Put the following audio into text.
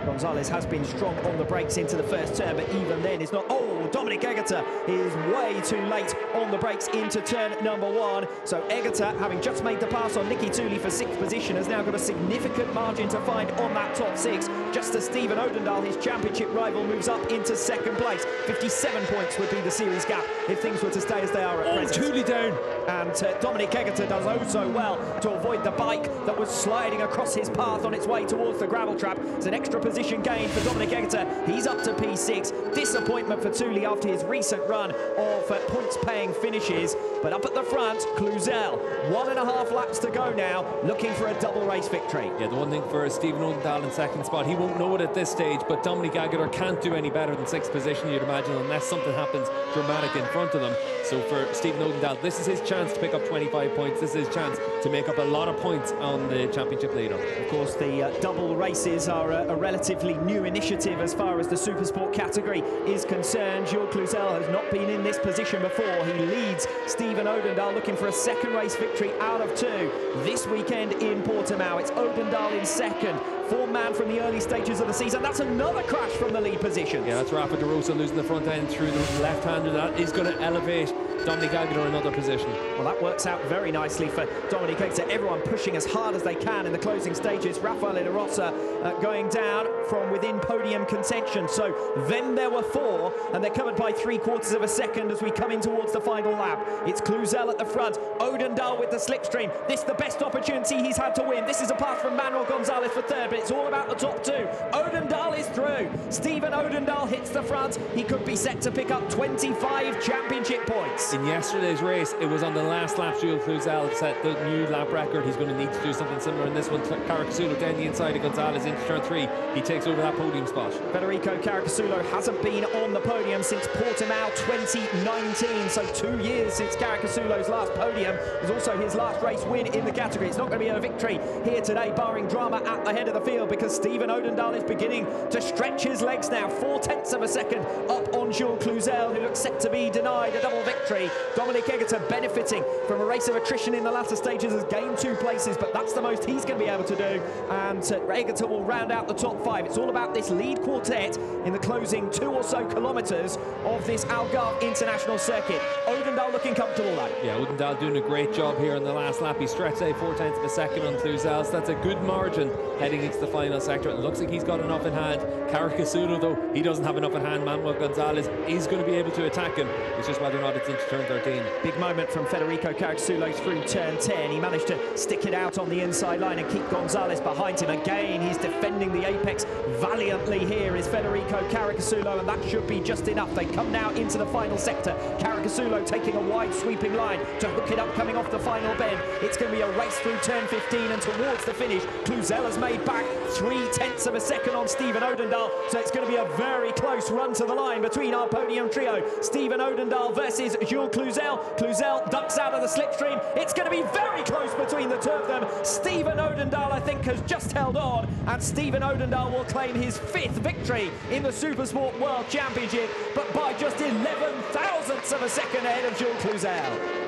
Gonzalez has been strong on the brakes into the first turn, but even then it's not. Oh, Dominic Egerter is way too late on the brakes into turn number 1. So Egerter, having just made the pass on Nicky Tooley for 6th position, has now got a significant margin to find on that top 6. Just as Stephen Odendaal, his championship rival, moves up into 2nd place. 57 points would be the series gap if things were to stay as they are at present. Tooley down. And Dominic Egerter does oh so well to avoid the bike that was sliding across his path on its way towards the gravel trap. It's an extra position gain for Dominic Egerter. He's up to P6. Disappointment for Tooley after his recent run of points-paying finishes. But up at the front, Cluzel, 1.5 laps to go now, looking for a double race victory. Yeah, the one thing for Stephen Odendaal in 2nd spot, he won't know it at this stage, but Dominic Egerter can't do any better than 6th position, you'd imagine, unless something happens dramatic in front of them. So for Stephen Odendaal, this is his chance to pick up 25 points. This is his chance to make up a lot of points on the championship leader. Of course, the double races are a relatively new initiative as far as the Supersport category is concerned. Jules Cluzel has not been in this position before. He leads Stephen Odendaal, looking for a 2nd race victory out of 2 this weekend in Portimao. It's Odendaal in 2nd. 4-man from the early stages of the season. That's another crash from the lead position. Yeah, that's Rafa De Rosa losing the front end through the left-hander. That is going to elevate Dominic Egerter another position. Well, that works out very nicely for Dominic Egerter. Everyone pushing as hard as they can in the closing stages. Rafael De Rosa going down from within podium contention. So then there were 4, and they're covered by 3/4 of a second as we come in towards the final lap. It's Cluzel at the front. Odendaal with the slipstream. This is the best opportunity he's had to win. This is a pass from Manuel Gonzalez for 3rd, but it's all about the top 2. Odendaal is through. Stephen Odendaal hits the front. He could be set to pick up 25 championship points. In yesterday's race, it was on the last lap Jules Cluzel set the new lap record. He's going to need to do something similar in this one. Caricasulo down the inside of Gonzalez into turn 3. He takes over that podium spot. Federico Caricasulo hasn't been on the podium since Portimao 2019, so 2 years since Caricasulo's last podium. It was also his last race win in the category. It's not going to be a victory here today, barring drama at the head of the field, because Stephen Odendaal is beginning to stretch his legs now. 0.4 of a second up on Jules Cluzel, who looks set to be denied a double victory. Dominic Egerter, benefiting from a race of attrition in the latter stages, has gained 2 places, but that's the most he's going to be able to do. And Egerter will round out the top 5. It's all about this lead quartet in the closing 2 or so kilometres of this Algarve International Circuit. Odendaal looking comfortable though. Yeah, Odendaal doing a great job here in the last lap. He stretched out 0.4 of a second on Cluzel, so that's a good margin heading into the final sector. It looks like he's got enough in hand. Caricasulo, though, he doesn't have enough in hand. Manuel Gonzalez is going to be able to attack him. It's just whether or not it's into turn 13. Big moment from Federico Caricasulo through turn 10. He managed to stick it out on the inside line and keep Gonzalez behind him. Again, he's defending the apex valiantly here is Federico Caricasulo, and that should be just enough. They come now into the final sector. Caricasulo taking a wide sweeping line to hook it up coming off the final bend. It's going to be a race through turn 15 and towards the finish. Cluzel has made back 0.3 of a second on Stephen Odendaal, so it's going to be a very close run to the line between our podium trio. Stephen Odendaal versus Jules Cluzel. Cluzel ducks out of the slipstream. It's going to be very close between the 2 of them. Stephen Odendaal, I think, has just held on, and Stephen Odendaal will claim his 5th victory in the Supersport World Championship, but by just 11 thousandths of a second ahead of Jules Cluzel.